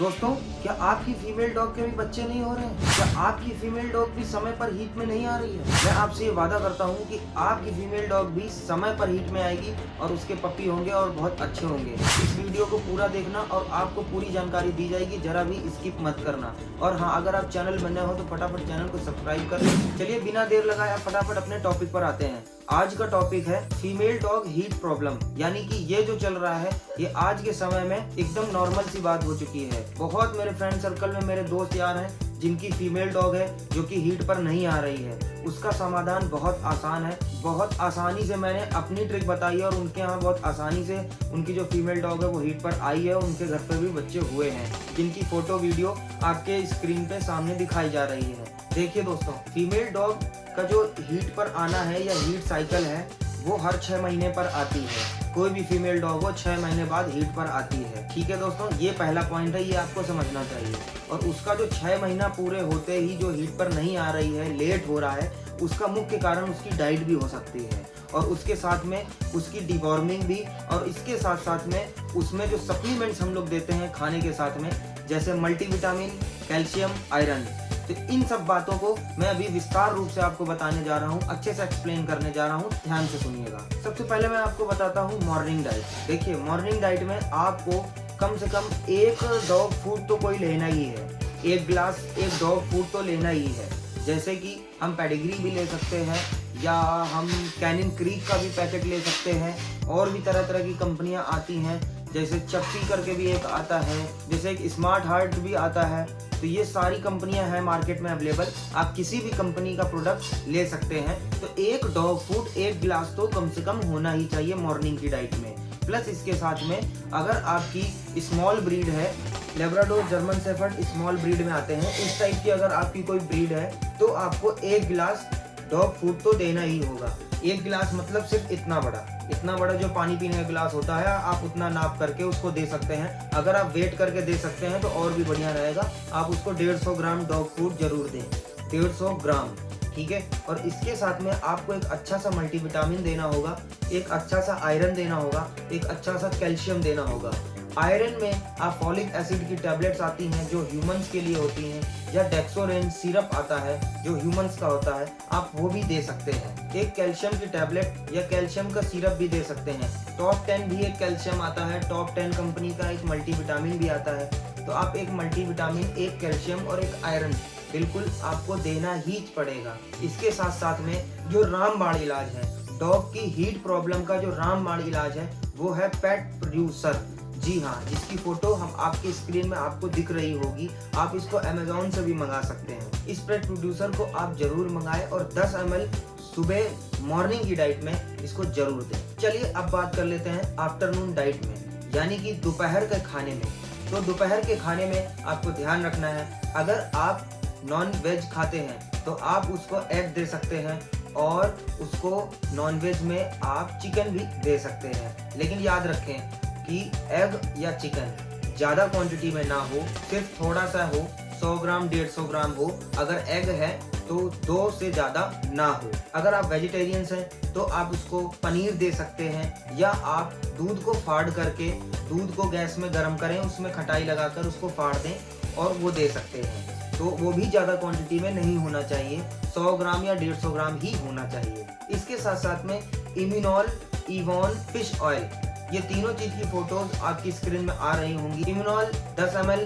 दोस्तों, क्या आपकी फीमेल डॉग के भी बच्चे नहीं हो रहे हैं? क्या आपकी फीमेल डॉग भी समय पर हीट में नहीं आ रही है? मैं आपसे ये वादा करता हूँ कि आपकी फीमेल डॉग भी समय पर हीट में आएगी और उसके पपी होंगे और बहुत अच्छे होंगे। इस वीडियो को पूरा देखना और आपको पूरी जानकारी दी जाएगी, जरा भी स्किप मत करना। और हाँ, अगर आप चैनल बने हो तो फटाफट चैनल को सब्सक्राइब कर लें। चलिए बिना देर लगाए फटाफट अपने टॉपिक पर आते हैं। आज का टॉपिक है फीमेल डॉग हीट प्रॉब्लम, यानी कि ये जो चल रहा है ये आज के समय में एकदम नॉर्मल सी बात हो चुकी है। बहुत मेरे फ्रेंड सर्कल में मेरे दोस्त यार हैं जिनकी फीमेल डॉग है जो कि हीट पर नहीं आ रही है। उसका समाधान बहुत आसान है, बहुत आसानी से मैंने अपनी ट्रिक बताई है और उनके यहाँ बहुत आसानी से उनकी जो फीमेल डॉग है वो हीट पर आई है। उनके घर पर भी बच्चे हुए हैं, जिनकी फोटो वीडियो आपके स्क्रीन पे सामने दिखाई जा रही है। देखिए दोस्तों, फीमेल डॉग का जो हीट पर आना है या हीट साइकिल है वो हर 6 महीने पर आती है। कोई भी फीमेल डॉग हो 6 महीने बाद हीट पर आती है। ठीक है दोस्तों, ये पहला पॉइंट है, ये आपको समझना चाहिए। और उसका जो 6 महीना पूरे होते ही जो हीट पर नहीं आ रही है, लेट हो रहा है, उसका मुख्य कारण उसकी डाइट भी हो सकती है और उसके साथ में उसकी डिवॉर्मिंग भी। और इसके साथ साथ में उसमें जो सप्लीमेंट्स हम लोग देते हैं खाने के साथ में, जैसे मल्टीविटामिन, कैल्शियम, आयरन, तो इन सब बातों को मैं अभी विस्तार रूप से आपको बताने जा रहा हूँ, अच्छे से एक्सप्लेन करने जा रहा हूँ, ध्यान से सुनिएगा। सबसे पहले मैं आपको बताता हूँ मॉर्निंग डाइट। देखिए, मॉर्निंग डाइट में आपको कम से कम एक डॉग फूड तो कोई लेना ही है। एक गिलास एक डॉग फूड तो लेना ही है। जैसे कि हम पेडिग्री भी ले सकते हैं या हम कैनिन क्रीक का भी पैकेट ले सकते हैं। और भी तरह तरह की कंपनियां आती हैं, जैसे चप्पी करके भी एक आता है, जैसे एक स्मार्ट हार्ट भी आता है। तो ये सारी कंपनियां हैं मार्केट में अवेलेबल, आप किसी भी कंपनी का प्रोडक्ट ले सकते हैं। तो एक डॉग फूड एक गिलास तो कम से कम होना ही चाहिए मॉर्निंग की डाइट में। प्लस इसके साथ में अगर आपकी स्मॉल ब्रीड है, Labrador, German shepherd small breed में आते हैं, इस टाइप की अगर आपकी कोई ब्रीड है तो आपको एक गिलास डॉग फूड तो देना ही होगा। एक गिलास मतलब सिर्फ इतना बड़ा जो पानी पीने का गिलास होता है, आप उतना नाप करके उसको दे सकते हैं। अगर आप वेट करके दे सकते हैं तो और भी बढ़िया रहेगा। आप उसको 150 ग्राम डॉग फूड जरूर दें, 150 ग्राम, ठीक है। और इसके साथ में आपको एक अच्छा सा मल्टीविटामिन देना होगा, एक अच्छा सा आयरन देना होगा, एक अच्छा सा कैल्शियम देना होगा। आयरन में आप फॉलिक एसिड की टैबलेट्स आती हैं जो ह्यूमंस के लिए होती हैं, या डेक्सोरेन सिरप आता है जो ह्यूमंस का होता है, आप वो भी दे सकते हैं। एक कैल्शियम की टैबलेट या कैल्शियम का सिरप भी दे सकते हैं। टॉप 10 भी एक कैल्शियम आता है, टॉप 10 कंपनी का एक मल्टीविटामिन भी आता है। तो आप एक मल्टीविटामिन, एक कैल्शियम और एक आयरन बिल्कुल आपको देना ही पड़ेगा। इसके साथ साथ में जो रामबाण इलाज है, डॉग की हीट प्रॉब्लम का जो रामबाण इलाज है वो है पेट प्रोड्यूसर। जी हाँ, जिसकी फोटो हम आपके स्क्रीन में आपको दिख रही होगी। आप इसको अमेज़न से भी मंगा सकते हैं। इस पेट प्रोड्यूसर को आप जरूर मंगाएं और 10 ml सुबह मॉर्निंग की डाइट में इसको जरूर दें। चलिए अब बात कर लेते हैं आफ्टरनून डाइट में, यानी कि दोपहर के खाने में। तो दोपहर के खाने में आपको ध्यान रखना है, अगर आप नॉन वेज खाते हैं तो आप उसको एग दे सकते हैं और उसको नॉन वेज में आप चिकन भी दे सकते हैं। लेकिन याद रखें कि एग या चिकन ज़्यादा क्वांटिटी में ना हो, सिर्फ थोड़ा सा हो, 100 ग्राम 150 ग्राम हो। अगर एग है तो 2 से ज़्यादा ना हो। अगर आप वेजिटेरियंस हैं तो आप उसको पनीर दे सकते हैं, या आप दूध को फाड़ करके दूध को गैस में गर्म करें, उसमें खटाई लगाकर उसको फाड़ दें और वो दे सकते हैं। तो वो भी ज़्यादा क्वांटिटी में नहीं होना चाहिए, 100 ग्राम या 150 ग्राम ही होना चाहिए। इसके साथ साथ में इम्यूनॉल, इवॉन, फिश ऑयल, ये तीनों चीज की फोटोज आपकी स्क्रीन में आ रही होंगी। इम्यूनॉल 10 ml,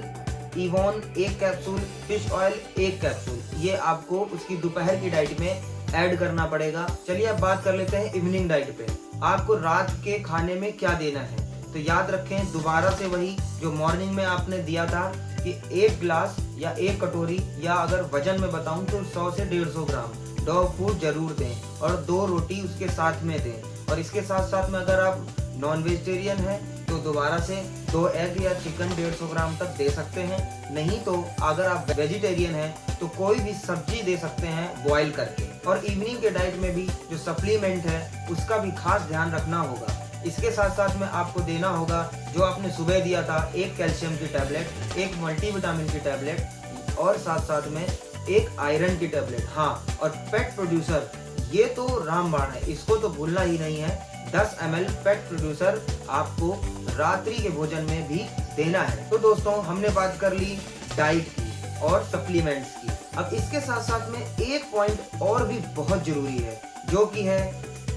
Ivan 1 capsule, fish oil 1 capsule, ये आपको उसकी दोपहर की डाइट में ऐड करना पड़ेगा। चलिए अब बात कर लेते हैं इवनिंग डाइट पे। आपको रात के खाने में क्या देना है, तो याद रखें दोबारा से वही जो मॉर्निंग में आपने दिया था कि 1 गिलास या 1 कटोरी, या अगर वजन में बताऊं तो 100 से 150 ग्राम डॉग फूड जरूर दें और 2 रोटी उसके साथ में दें। और इसके साथ साथ में अगर आप नॉन वेजिटेरियन है तो दोबारा से 2 एग या चिकन 150 ग्राम तक दे सकते हैं। नहीं तो अगर आप वेजिटेरियन हैं तो कोई भी सब्जी दे सकते हैं बॉईल करके। और इवनिंग के डाइट में भी जो सप्लीमेंट है उसका भी खास ध्यान रखना होगा। इसके साथ साथ में आपको देना होगा जो आपने सुबह दिया था, 1 कैल्शियम की टैबलेट, 1 मल्टीविटामिन की टैबलेट और साथ साथ में 1 आयरन की टैबलेट। हाँ, और पेट प्रोड्यूसर ये तो रामबाण है, इसको तो भूलना ही नहीं है। 10 ml फैट प्रोड्यूसर आपको रात्रि के भोजन में भी देना है। तो दोस्तों हमने बात कर ली डाइट की और सप्लीमेंट्स की। अब इसके साथ साथ में एक पॉइंट और भी बहुत जरूरी है, जो कि है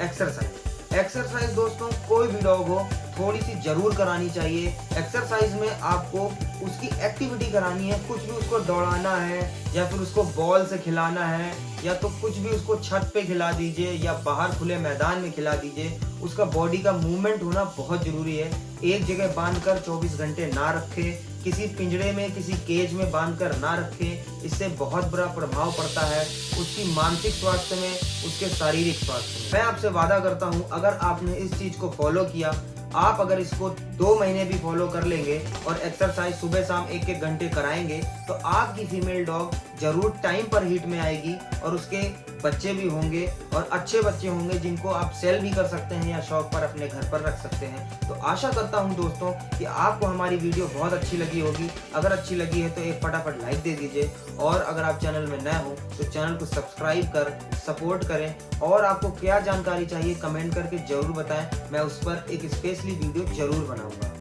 एक्सरसाइज। एक्सरसाइज दोस्तों कोई भी डॉग हो थोड़ी सी जरूर करानी चाहिए। एक्सरसाइज में आपको उसकी एक्टिविटी करानी है, कुछ भी उसको दौड़ाना है या फिर उसको बॉल से खिलाना है या तो कुछ भी उसको छत पे खिला दीजिए या बाहर खुले मैदान में खिला दीजिए। उसका बॉडी का मूवमेंट होना बहुत जरूरी है। एक जगह बांधकर 24 घंटे ना रखे, किसी पिंजरे में किसी केज में बांधकर ना रखे। इससे बहुत बुरा प्रभाव पड़ता है उसकी मानसिक स्वास्थ्य में, उसके शारीरिक स्वास्थ्य में। मैं आपसे वादा करता हूँ अगर आपने इस चीज को फॉलो किया, आप अगर इसको 2 महीने भी फॉलो कर लेंगे और एक्सरसाइज सुबह शाम 1-1 घंटे कराएंगे तो आपकी फीमेल डॉग जरूर टाइम पर हीट में आएगी और उसके बच्चे भी होंगे और अच्छे बच्चे होंगे जिनको आप सेल भी कर सकते हैं या शौक पर अपने घर पर रख सकते हैं। तो आशा करता हूं दोस्तों कि आपको हमारी वीडियो बहुत अच्छी लगी होगी। अगर अच्छी लगी है तो एक फटाफट लाइक दे दीजिए और अगर आप चैनल में नए हो तो चैनल को सब्सक्राइब कर सपोर्ट करें और आपको क्या जानकारी चाहिए कमेंट करके जरूर बताएं। मैं उस पर एक स्पेशली वीडियो जरूर बनाऊंगा।